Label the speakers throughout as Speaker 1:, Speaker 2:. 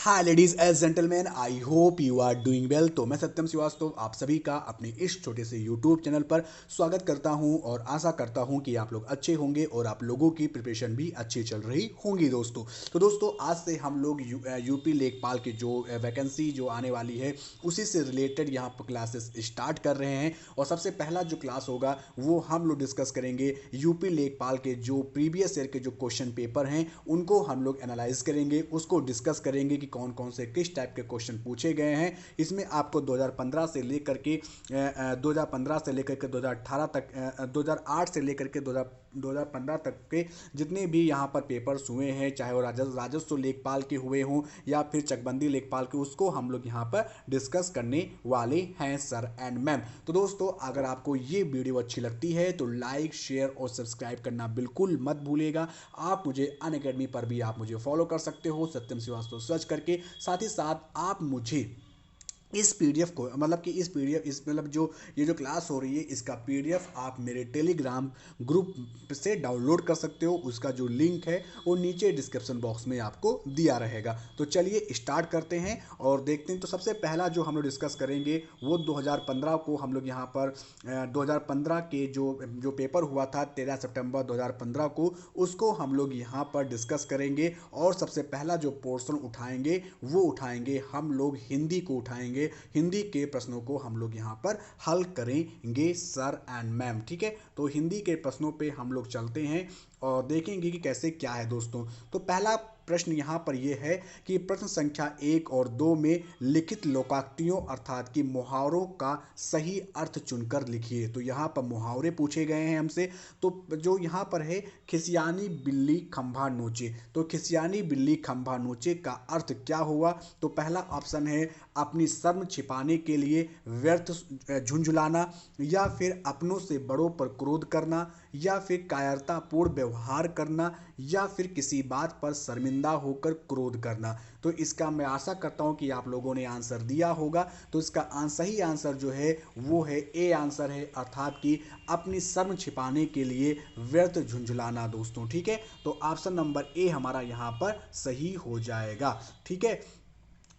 Speaker 1: Hi ladies and gentleman, I hope you are doing well. तो मैं सत्यम श्रीवास्तव आप सभी का अपने इस छोटे से यूट्यूब चैनल पर स्वागत करता हूं और आशा करता हूं कि आप लोग अच्छे होंगे और आप लोगों की प्रिपरेशन भी अच्छी चल रही होंगी दोस्तों। तो दोस्तों आज से हम लोग यूपी लेखपाल की जो वैकेंसी जो आने वाली है उसी से रिलेटेड यहाँ पर क्लासेस स्टार्ट कर रहे हैं। और सबसे पहला जो क्लास होगा वो हम लोग डिस्कस करेंगे यूपी लेखपाल के जो प्रीवियस ईयर के जो क्वेश्चन पेपर हैं उनको हम लोग एनालाइज करेंगे, उसको डिस्कस करेंगे कि कौन कौन से किस टाइप के क्वेश्चन पूछे गए हैं। इसमें आपको 2015 से लेकर के 2015 से लेकर के 2018 तक 2008 से लेकर के 2015 तक के जितने भी यहाँ पर पेपर्स हुए हैं, चाहे वो राजस्व लेखपाल के हुए हों या फिर चकबंदी लेखपाल के, उसको हम लोग यहाँ पर डिस्कस करने वाले हैं सर एंड मैम। तो दोस्तों अगर आपको ये वीडियो अच्छी लगती है तो लाइक शेयर और सब्सक्राइब करना बिल्कुल मत भूलिएगा। आप मुझे अनअकैडमी पर भी आप मुझे फॉलो कर सकते हो, सत्यम श्रीवास्तव सर्च करके। साथ ही साथ आप मुझे इस पीडीएफ को मतलब कि इस पीडीएफ इस मतलब जो ये जो क्लास हो रही है इसका पीडीएफ आप मेरे टेलीग्राम ग्रुप से डाउनलोड कर सकते हो। उसका जो लिंक है वो नीचे डिस्क्रिप्शन बॉक्स में आपको दिया रहेगा। तो चलिए स्टार्ट करते हैं और देखते हैं। तो सबसे पहला जो हम लोग डिस्कस करेंगे वो 2015 को हम लोग यहाँ पर 2015 के जो पेपर हुआ था 13 सितंबर 2015 को, उसको हम लोग यहाँ पर डिस्कस करेंगे। और सबसे पहला जो पोर्शन उठाएंगे वो उठाएंगे हम लोग हिंदी को उठाएंगे। हिंदी के प्रश्नों को हम लोग यहाँ पर हल करेंगे सर एंड मैम। ठीक है, तो हिंदी के प्रश्नों पे हम लोग चलते हैं और देखेंगे कि कैसे क्या है दोस्तों। तो पहला प्रश्न यहाँ पर यह है कि प्रश्न संख्या 1 और 2 में लिखित लोकाक्तियों अर्थात कि मुहावरों का सही अर्थ चुनकर लिखिए। तो यहाँ पर मुहावरे पूछे गए हैं हमसे। तो जो यहाँ पर है खिसियानी बिल्ली खंभा नोचे, तो खिसियानी बिल्ली खंभा नोचे का अर्थ क्या हुआ? तो पहला ऑप्शन है अपनी शर्म छिपाने के लिए व्यर्थ झुंझुलाना, या फिर अपनों से बड़ों पर क्रोध करना, या फिर कायरतापूर्ण व्यवहार करना, या फिर किसी बात पर शर्मिंदा होकर क्रोध करना। तो इसका मैं आशा करता हूं कि आप लोगों ने आंसर दिया होगा। तो इसका सही आंसर जो है वो है ए आंसर है, अर्थात कि अपनी शर्म छिपाने के लिए व्यर्थ झुंझुलाना दोस्तों। ठीक है, तो ऑप्शन नंबर ए हमारा यहाँ पर सही हो जाएगा। ठीक है,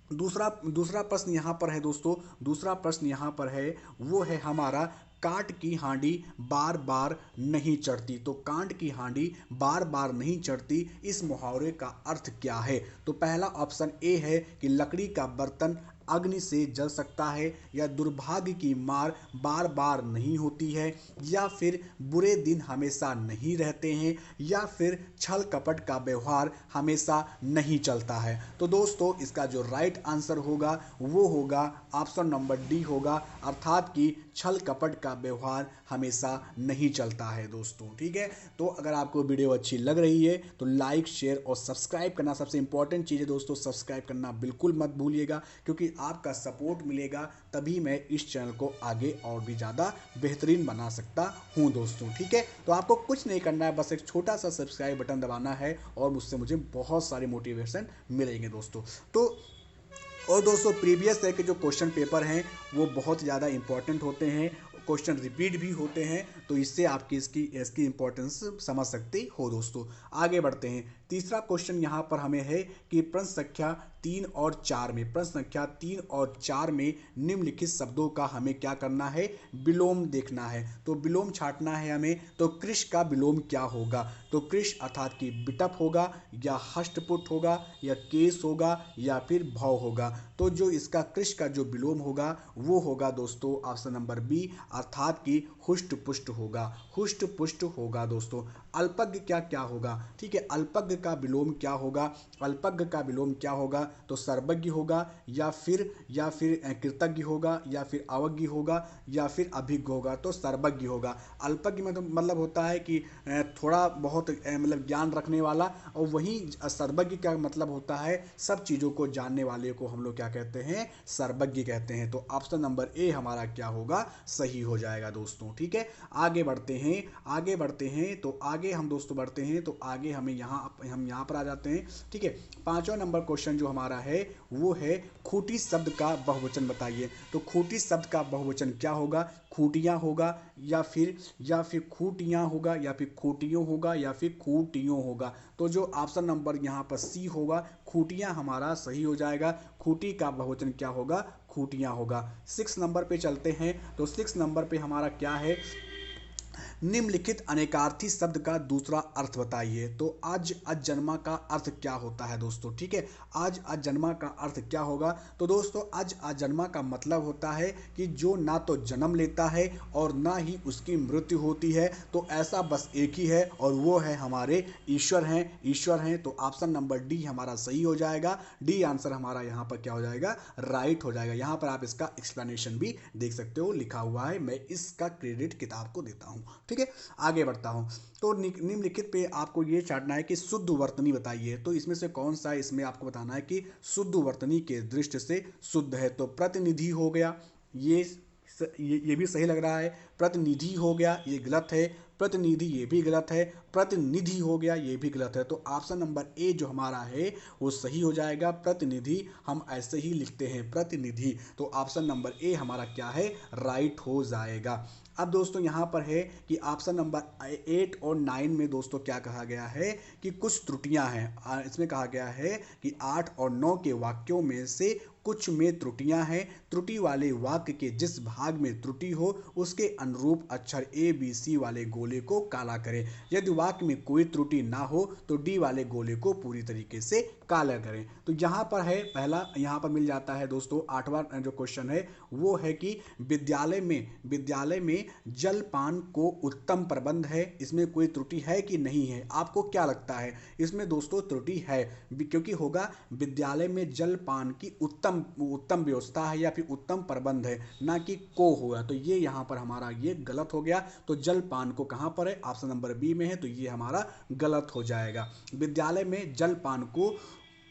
Speaker 1: दूसरा दूसरा प्रश्न यहाँ पर है दोस्तों। दूसरा प्रश्न यहाँ पर है वो है हमारा कांट की हांडी बार बार नहीं चढ़ती। तो कांट की हांडी बार बार नहीं चढ़ती, इस मुहावरे का अर्थ क्या है? तो पहला ऑप्शन ए है कि लकड़ी का बर्तन अग्नि से जल सकता है, या दुर्भाग्य की मार बार बार नहीं होती है, या फिर बुरे दिन हमेशा नहीं रहते हैं, या फिर छल कपट का व्यवहार हमेशा नहीं चलता है। तो दोस्तों इसका जो राइट आंसर होगा वो होगा ऑप्शन नंबर डी होगा, अर्थात कि छल कपट का व्यवहार हमेशा नहीं चलता है दोस्तों। ठीक है, तो अगर आपको वीडियो अच्छी लग रही है तो लाइक शेयर और सब्सक्राइब करना सबसे इंपॉर्टेंट चीज़ है दोस्तों। सब्सक्राइब करना बिल्कुल मत भूलिएगा, क्योंकि आपका सपोर्ट मिलेगा तभी मैं इस चैनल को आगे और भी ज़्यादा बेहतरीन बना सकता हूँ दोस्तों। ठीक है, तो आपको कुछ नहीं करना है, बस एक छोटा सा सब्सक्राइब बटन दबाना है और मुझसे मुझे बहुत सारी मोटिवेशन मिलेंगे दोस्तों। तो और दोस्तों प्रीवियस ईयर के जो क्वेश्चन पेपर हैं वो बहुत ज़्यादा इंपॉर्टेंट होते हैं, क्वेश्चन रिपीट भी होते हैं, तो इससे आपकी इसकी इंपॉर्टेंस समझ सकते हो दोस्तों। आगे बढ़ते हैं। तीसरा क्वेश्चन यहाँ पर हमें है कि प्रश्न संख्या 3 और 4 में, प्रश्न संख्या 3 और 4 में निम्नलिखित शब्दों का हमें क्या करना है? विलोम देखना है। तो विलोम छांटना है हमें। तो कृश का विलोम क्या होगा? तो कृश अर्थात कि बिटप होगा, या हष्टपुट होगा, या केस होगा, या फिर भव होगा। तो जो इसका कृश का जो विलोम होगा वो होगा दोस्तों ऑप्शन नंबर बी, अर्थात कि हुष्ट पुष्ट होगा। हुष्ट पुष्ट होगा दोस्तों। अल्पज्ञ क्या क्या होगा? ठीक है, अल्पज्ञ का विलोम क्या होगा? अल्पज्ञ का विलोम क्या होगा? तो सर्वज्ञ होगा, या फिर कृतज्ञ होगा, या फिर अवज्ञ होगा, या फिर अभिज्ञ होगा। तो सर्वज्ञ होगा। अल्पज्ञ में तो मतलब होता है कि थोड़ा बहुत मतलब ज्ञान रखने वाला, और वहीं सर्वज्ञ का मतलब होता है सब चीज़ों को जानने वाले को हम लोग क्या कहते हैं? सर्वज्ञ कहते हैं। तो ऑप्शन नंबर ए हमारा क्या होगा? सही हो जाएगा दोस्तों। ठीक है, आगे बढ़ते हैं, आगे बढ़ते हैं। तो आगे हम दोस्तों बढ़ते हैं, तो आगे हम यहाँ पर आ जाते हैं। ठीक है, 5वां नंबर क्वेश्चन जो हमारा है वो है खूंटी शब्द का बहुवचन बताइए। तो खूंटी शब्द का बहुवचन क्या होगा? खूंटियाँ होगा, या फिर खूंटियाँ होगा, या फिर खूंटियों होगा, या फिर खूंटियों होगा। तो जो ऑप्शन नंबर यहाँ पर सी होगा, खूंटियाँ हमारा सही हो जाएगा। खूंटी का बहुवचन क्या होगा? खूंटियाँ होगा। 6 नंबर पे चलते हैं। तो 6 नंबर पे हमारा क्या है? निम्नलिखित अनेकार्थी शब्द का दूसरा अर्थ बताइए। तो आज अजन्मा का अर्थ क्या होता है दोस्तों? ठीक है, आज अजन्मा का अर्थ क्या होगा? तो दोस्तों आज अजन्मा का मतलब होता है कि जो ना तो जन्म लेता है और ना ही उसकी मृत्यु होती है। तो ऐसा बस एक ही है, और वो है हमारे ईश्वर हैं, ईश्वर हैं। तो ऑप्शन नंबर डी हमारा सही हो जाएगा। डी आंसर हमारा यहाँ पर क्या हो जाएगा? राइट हो जाएगा। यहाँ पर आप इसका एक्सप्लेनेशन भी देख सकते हो, लिखा हुआ है, मैं इसका क्रेडिट किताब को देता हूँ। ठीक है, आगे बढ़ता हूँ। तो निम्नलिखित पे आपको ये चाटना है कि शुद्ध वर्तनी बताइए। तो इसमें से कौन सा इसमें आपको बताना है कि शुद्ध वर्तनी के दृष्टि से शुद्ध है। तो प्रतिनिधि हो गया, ये भी सही लग रहा है। प्रतिनिधि हो गया, ये गलत है। प्रतिनिधि, ये भी गलत है। प्रतिनिधि हो गया, ये भी गलत है। तो ऑप्शन नंबर ए जो हमारा है वो सही हो जाएगा। प्रतिनिधि हम ऐसे ही लिखते हैं, प्रतिनिधि। तो ऑप्शन नंबर ए हमारा क्या है? राइट हो जाएगा। अब दोस्तों यहाँ पर है कि ऑप्शन नंबर 8 और 9 में दोस्तों क्या कहा गया है कि कुछ त्रुटियां हैं। इसमें कहा गया है कि 8 और 9 के वाक्यों में से कुछ में त्रुटियां हैं। त्रुटि वाले वाक्य के जिस भाग में त्रुटि हो उसके अनुरूप अक्षर ए बी सी वाले गोले को काला करें। यदि वाक्य में कोई त्रुटि ना हो तो डी वाले गोले को पूरी तरीके से काला करें। तो यहाँ पर है पहला, यहाँ पर मिल जाता है दोस्तों 8वां जो क्वेश्चन है वो है कि विद्यालय में जलपान को उत्तम प्रबंध है। इसमें कोई त्रुटि है कि नहीं है? आपको क्या लगता है? इसमें दोस्तों त्रुटि है, क्योंकि होगा विद्यालय में जलपान की उत्तम व्यवस्था है या फिर उत्तम प्रबंध है, ना कि को होगा। तो ये यहाँ पर हमारा ये गलत हो गया। तो जलपान को कहाँ पर है? ऑप्शन नंबर बी में है। तो ये हमारा गलत हो जाएगा। विद्यालय में जलपान को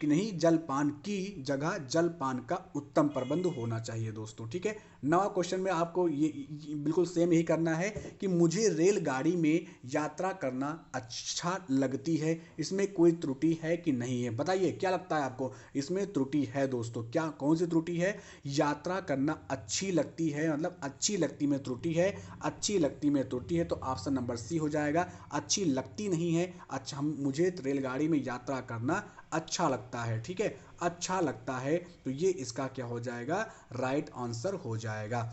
Speaker 1: कि नहीं, जलपान की जगह जलपान का उत्तम प्रबंध होना चाहिए दोस्तों। ठीक है, 9वां क्वेश्चन में आपको ये बिल्कुल सेम यही करना है कि मुझे रेलगाड़ी में यात्रा करना अच्छा लगती है। इसमें कोई त्रुटि है कि नहीं है? बताइए क्या लगता है आपको? इसमें त्रुटि है दोस्तों। क्या, कौन सी त्रुटि है? यात्रा करना अच्छी लगती है, मतलब अच्छी लगती में त्रुटि है। अच्छी लगती में त्रुटि है, तो ऑप्शन नंबर सी हो जाएगा। अच्छी लगती नहीं है, अच्छा मुझे रेलगाड़ी में यात्रा करना अच्छा लगता है। ठीक है, अच्छा लगता है, तो ये इसका क्या हो जाएगा? राइट आंसर हो जाएगा।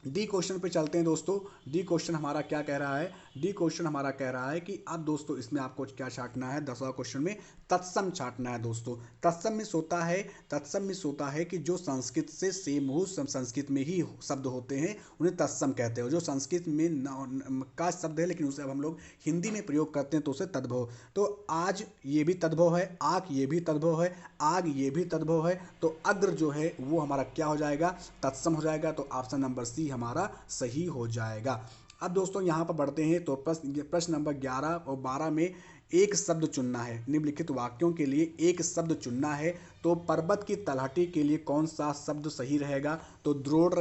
Speaker 1: डी क्वेश्चन पे चलते हैं दोस्तों। डी क्वेश्चन हमारा क्या कह रहा है? डी क्वेश्चन हमारा कह रहा है कि अब दोस्तों इसमें आपको क्या छाटना है? 10वां क्वेश्चन में तत्सम छाटना है दोस्तों। तत्सम में सोता है कि जो संस्कृत से सेम हो, संस्कृत में ही शब्द होते हैं उन्हें तत्सम कहते हैं। जो संस्कृत में का शब्द है लेकिन उसे अब हम लोग हिंदी में प्रयोग करते हैं तो उसे तद्भव। तो आज ये भी तद्भव है, आग ये भी तद्भव है, आग ये भी तद्भव है। तो अग्र जो है वो हमारा क्या हो जाएगा? तत्सम हो जाएगा। तो ऑप्शन नंबर सी हमारा सही हो जाएगा। अब दोस्तों यहाँ पर बढ़ते हैं। तो प्रश्न नंबर 11 और 12 में एक शब्द चुनना है। निम्नलिखित वाक्यों के लिए एक शब्द चुनना है। तो पर्वत की तलहटी के लिए कौन सा शब्द सही रहेगा? तो द्रोण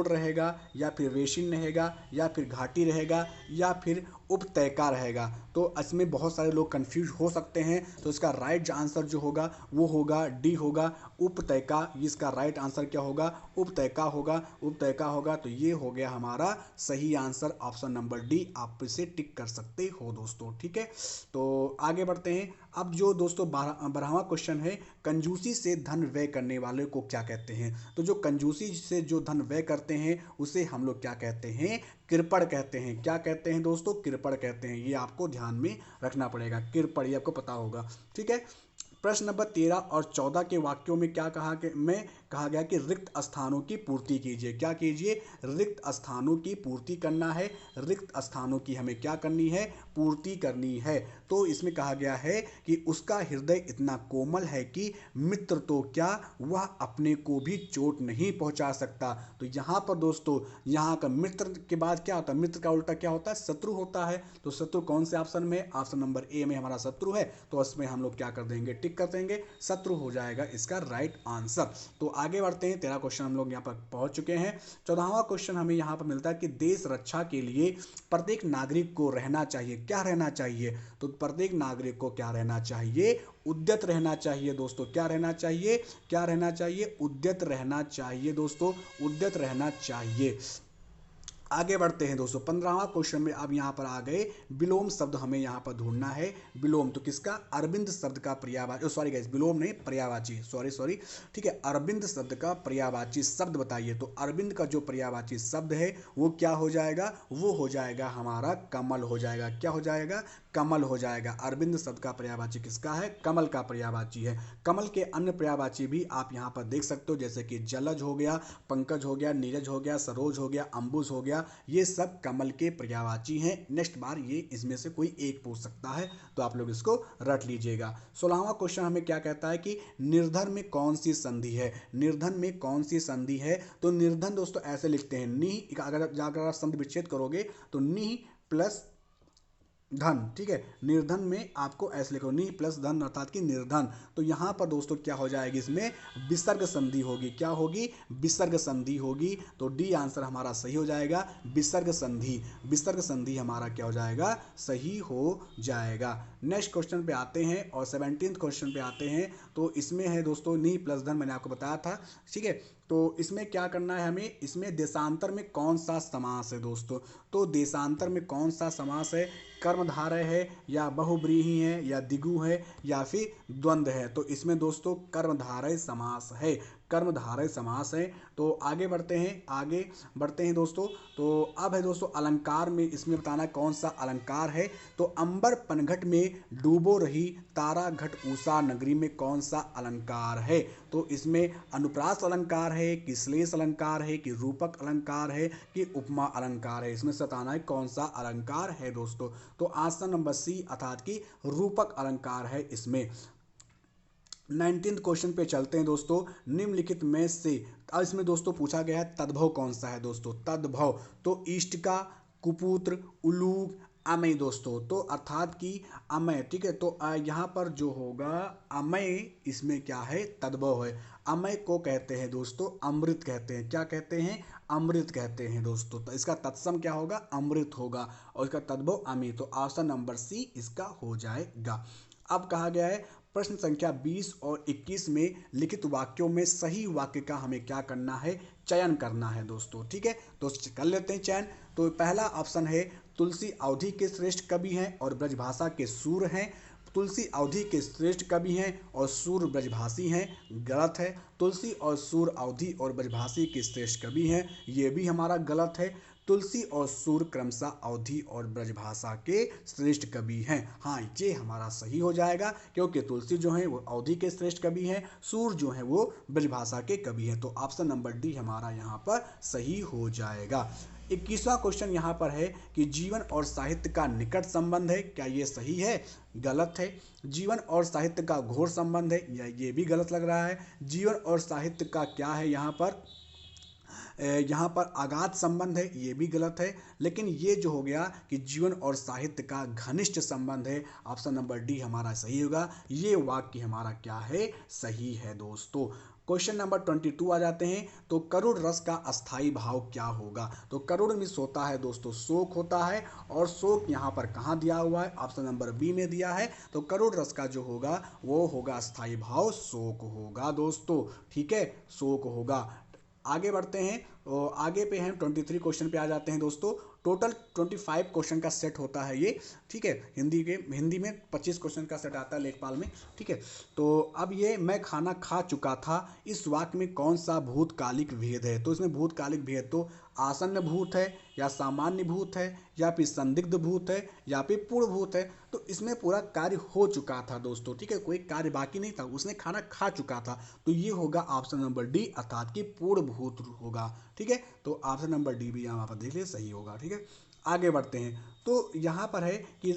Speaker 1: रहेगा, या फिर रेशिन रहेगा, या फिर घाटी रहेगा, या फिर उपत्यका रहेगा। तो इसमें बहुत सारे लोग कंफ्यूज हो सकते हैं। तो इसका राइट आंसर जो होगा वो होगा डी होगा, उपत्यका। इसका राइट आंसर क्या होगा? उपत्यका होगा, उपत्यका होगा। तो ये हो गया हमारा सही आंसर, ऑप्शन नंबर डी। आप इसे टिक कर सकते हो दोस्तों। ठीक है, तो आगे बढ़ते हैं। अब जो दोस्तों 12वां क्वेश्चन है, कंजूसी से धन व्यय करने वाले को क्या कहते हैं? तो जो कंजूसी से जो धन व्यय करते हैं उसे हम लोग क्या कहते हैं? कृपण कहते हैं। क्या कहते हैं दोस्तों? कृपण कहते हैं। ये आपको ध्यान में रखना पड़ेगा। कृपण, ये आपको पता होगा। ठीक है, प्रश्न नंबर 13 और 14 के वाक्यों में क्या कहा गया कि रिक्त स्थानों की पूर्ति कीजिए। क्या कीजिए? रिक्त स्थानों की पूर्ति करना है। रिक्त स्थानों की हमें क्या करनी है? पूर्ति करनी है। तो इसमें कहा गया है कि उसका हृदय इतना कोमल है कि मित्र तो क्या, वह अपने को भी चोट नहीं पहुंचा सकता। तो यहाँ पर दोस्तों, यहाँ का मित्र के बाद क्या होता है? मित्र का उल्टा क्या होता है? शत्रु होता है। तो शत्रु कौन से ऑप्शन में? ऑप्शन नंबर ए में हमारा शत्रु है। तो इसमें हम लोग क्या कर देंगे? टिक टिक कर देंगे, शत्रु हो जाएगा इसका राइट आंसर। तो आगे बढ़ते हैं, 13 क्वेश्चन हम लोग यहाँ पर पहुंच चुके हैं। 14वां क्वेश्चन हमें यहाँ पर मिलता है कि देश रक्षा के लिए प्रत्येक नागरिक को रहना चाहिए, क्या रहना चाहिए? तो प्रत्येक नागरिक को क्या रहना चाहिए? उद्यत रहना चाहिए दोस्तों। क्या रहना चाहिए? क्या रहना चाहिए? उद्यत रहना चाहिए दोस्तों, उद्यत रहना चाहिए। आगे बढ़ते हैं दोस्तों, 15वां क्वेश्चन में अब यहाँ पर आ गए, विलोम शब्द हमें यहाँ पर ढूंढना है। विलोम तो किसका? अरविंद शब्द का पर्यायवाची, सॉरी गाइस, विलोम नहीं, पर्यायवाची, सॉरी, ठीक है। अरविंद शब्द का पर्यायवाची शब्द बताइए। तो अरविंद का जो पर्यायवाची शब्द है वो क्या हो जाएगा? वो हो जाएगा हमारा कमल हो जाएगा। क्या हो जाएगा? कमल हो जाएगा। अरविंद शब्द का पर्यायवाची किसका है? कमल का पर्यायवाची है। कमल के अन्य पर्यायवाची भी आप यहाँ पर देख सकते हो, जैसे कि जलज हो गया, पंकज हो गया, नीरज हो गया, सरोज हो गया, अंबुज हो गया, ये सब कमल के पर्यायवाची हैं। नेक्स्ट बार ये इसमें से कोई एक पूछ सकता है, तो आप लोग इसको रट लीजिएगा। 16वां क्वेश्चन हमें क्या कहता है कि निर्धन में कौन सी संधि है? निर्धन में कौन सी संधि है? तो निर्धन दोस्तों ऐसे लिखते हैं, नी, अगर आप संधि विच्छेद करोगे तो नी प्लस धन, ठीक है। निर्धन में आपको ऐसे लिखो, नी प्लस धन अर्थात कि निर्धन। तो यहाँ पर दोस्तों क्या हो जाएगी? इसमें विसर्ग संधि होगी। क्या होगी? विसर्ग संधि होगी। तो डी आंसर हमारा सही हो जाएगा, विसर्ग संधि। विसर्ग संधि हमारा क्या हो जाएगा? सही हो जाएगा। नेक्स्ट क्वेश्चन पे आते हैं और 17th क्वेश्चन पे आते हैं। तो इसमें है दोस्तों नी प्लस धन, मैंने आपको बताया था, ठीक है। तो इसमें क्या करना है हमें? इसमें देशांतर में कौन सा समास है दोस्तों? तो देशांतर में कौन सा समास है? कर्मधारय है या बहुब्रीहि है या दिगु है या फिर द्वंद्व है? तो इसमें दोस्तों कर्मधारय समास है, कर्मधारय समास है। तो आगे बढ़ते हैं दोस्तों। तो अब है दोस्तों अलंकार में, इसमें बताना कौन सा अलंकार है। तो अंबर पनघट में डूबो रही तारा घट उषा नगरी में कौन सा अलंकार है? तो इसमें अनुप्रास अलंकार है कि श्लेष अलंकार है कि रूपक अलंकार है कि उपमा अलंकार है? इसमें से बताना है कौन सा अलंकार है दोस्तों। तो आंसर नंबर सी अर्थात कि रूपक अलंकार है इसमें। 19th क्वेश्चन पे चलते हैं दोस्तों। निम्नलिखित में से, अब इसमें दोस्तों पूछा गया है तद्भव कौन सा है दोस्तों? तद्भव तो इष्टिका, कुपुत्र, उलूक, अमय दोस्तों। तो अर्थात कि अमय, ठीक है। तो यहाँ पर जो होगा अमय, इसमें क्या है? तद्भव है। अमय को कहते हैं दोस्तों अमृत कहते हैं। क्या कहते हैं? अमृत कहते हैं दोस्तों। तो इसका तत्सम क्या होगा? अमृत होगा और इसका तद्भव अमय। तो ऑप्शन नंबर सी इसका हो जाएगा। अब कहा गया है प्रश्न संख्या 20 और 21 में लिखित वाक्यों में सही वाक्य का हमें क्या करना है? चयन करना है दोस्तों, ठीक है। तो कर लेते हैं चयन। तो पहला ऑप्शन है तुलसी अवधि के श्रेष्ठ कवि हैं और ब्रजभाषा के सूर हैं। तुलसी अवधि के श्रेष्ठ कवि हैं और सूर ब्रजभाषी हैं, गलत है। तुलसी और सूर अवधि और ब्रजभाषी के श्रेष्ठ कवि हैं, ये भी हमारा गलत है। तुलसी और सूर क्रमशः अवधि और ब्रजभाषा के श्रेष्ठ कवि हैं। हाँ, ये हमारा सही हो जाएगा क्योंकि तुलसी जो है वो अवधि के श्रेष्ठ कवि हैं, सूर जो है वो ब्रजभाषा के कवि हैं। तो ऑप्शन नंबर डी हमारा यहाँ पर सही हो जाएगा। 21वां क्वेश्चन यहाँ पर है कि जीवन और साहित्य का निकट संबंध है, क्या ये सही है? गलत है। जीवन और साहित्य का घोर संबंध है, या ये भी गलत लग रहा है। जीवन और साहित्य का क्या है यहाँ पर अगाध संबंध है, ये भी गलत है। लेकिन ये जो हो गया कि जीवन और साहित्य का घनिष्ठ संबंध है, ऑप्शन नंबर डी हमारा सही होगा। ये वाक्य हमारा क्या है? सही है दोस्तों। क्वेश्चन नंबर 22 आ जाते हैं। तो करुण रस का अस्थाई भाव क्या होगा? तो करुण मिस होता है दोस्तों शोक होता है, और शोक यहाँ पर कहाँ दिया हुआ है? ऑप्शन नंबर बी में दिया है। तो करुण रस का जो होगा वो होगा अस्थाई भाव शोक होगा दोस्तों, ठीक है, शोक होगा। आगे बढ़ते हैं और आगे पे हैं 23 क्वेश्चन पे आ जाते हैं दोस्तों। टोटल 25 क्वेश्चन का सेट होता है ये, ठीक है। हिंदी में 25 क्वेश्चन का सेट आता है लेखपाल में, ठीक है। तो अब ये मैं खाना खा चुका था, इस वाक्य में कौन सा भूतकालिक भेद है? तो इसमें भूतकालिक भेद तो आसन्न भूत है या सामान्य भूत है या फिर संदिग्ध भूत है या फिर पूर्ण भूत है। तो इसमें पूरा कार्य हो चुका था दोस्तों, ठीक है, कोई कार्य बाकी नहीं था, उसने खाना खा चुका था। तो ये होगा ऑप्शन नंबर डी अर्थात कि पूर्ण भूत होगा, ठीक है। तो ऑप्शन नंबर डी भी यहाँ पर देख लीजिए सही होगा, ठीक है। आगे बढ़ते हैं। तो यहाँ पर है कि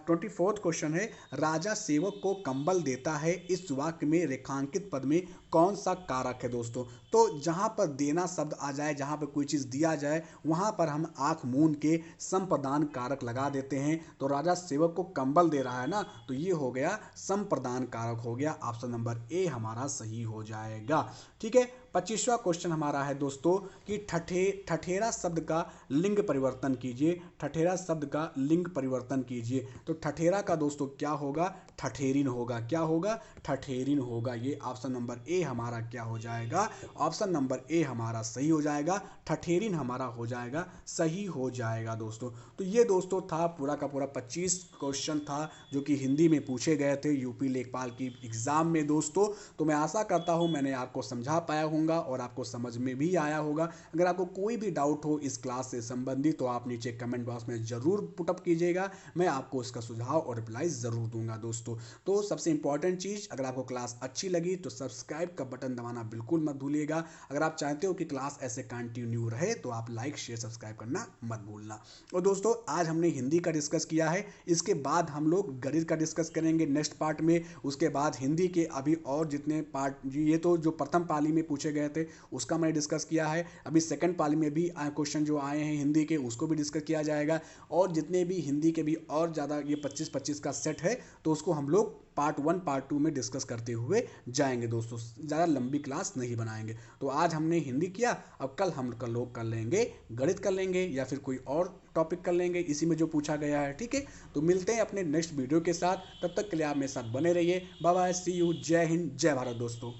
Speaker 1: 24th क्वेश्चन है, राजा सेवक को कंबल देता है, इस वाक्य में रेखांकित पद में कौन सा कारक है दोस्तों। तो जहाँ पर देना शब्द आ जाए, जहाँ पर कोई चीज़ दिया जाए, वहाँ पर हम आंख मूंद के संप्रदान कारक लगा देते हैं। तो राजा सेवक को कंबल दे रहा है ना, तो ये हो गया संप्रदान कारक हो गया। ऑप्शन नंबर ए हमारा सही हो जाएगा। ठीक है, 25वां क्वेश्चन हमारा है दोस्तों कि ठठेरा शब्द का लिंग परिवर्तन कीजिए। ठठेरा शब्द का लिंग परिवर्तन कीजिए। तो ठठेरा का दोस्तों क्या होगा, ठठेरिन होगा। क्या होगा, ठठेरिन होगा। ये ऑप्शन नंबर ए हमारा क्या हो जाएगा, ऑप्शन नंबर ए हमारा सही हो जाएगा। ठठेरिन हमारा हो जाएगा, सही हो जाएगा दोस्तों। तो ये दोस्तों था पूरा का पूरा 25 क्वेश्चन था जो कि हिंदी में पूछे गए थे यूपी लेखपाल की एग्जाम में दोस्तों। तो मैं आशा करता हूँ मैंने आपको समझा पाया होगा और आपको समझ में भी आया होगा। अगर आपको कोई भी डाउट हो इस क्लास से संबंधित तो आप नीचे कमेंट बॉक्स में ज़रूर पुटअप कीजिएगा, मैं आपको उसका सुझाव और रिप्लाई ज़रूर दूंगा दोस्तों। तो सबसे इंपॉर्टेंट चीज़, अगर आपको क्लास अच्छी लगी तो सब्सक्राइब का बटन दबाना बिल्कुल मत भूलिएगा। अगर आप चाहते हो कि क्लास ऐसे कंटिन्यू रहे तो आप लाइक शेयर सब्सक्राइब करना मत भूलना। और दोस्तों आज हमने हिंदी का डिस्कस किया है, इसके बाद हम लोग गणित का डिस्कस करेंगे नेक्स्ट पार्ट में। उसके बाद हिंदी के अभी और जितने पार्ट, ये तो जो प्रथम पाली में पूछे गए थे उसका मैंने डिस्कस किया है। अभी सेकंड पाली में भी क्वेश्चन जो आए हैं हिंदी के उसको भी डिस्कस किया जाएगा। और जितने भी हिंदी के भी और ज़्यादा ये 25-25 का सेट है तो उसको हम लोग पार्ट 1 पार्ट 2 में डिस्कस करते हुए जाएंगे दोस्तों। ज़्यादा लंबी क्लास नहीं बनाएंगे। तो आज हमने हिंदी किया, अब कल लोग कर लेंगे गणित कर लेंगे या फिर कोई और टॉपिक कर लेंगे इसी में जो पूछा गया है। ठीक है, तो मिलते हैं अपने नेक्स्ट वीडियो के साथ, तब तक के लिए आप मेरे साथ बने रहिए। बाय बाय, सी यू, जय हिंद जय भारत दोस्तों।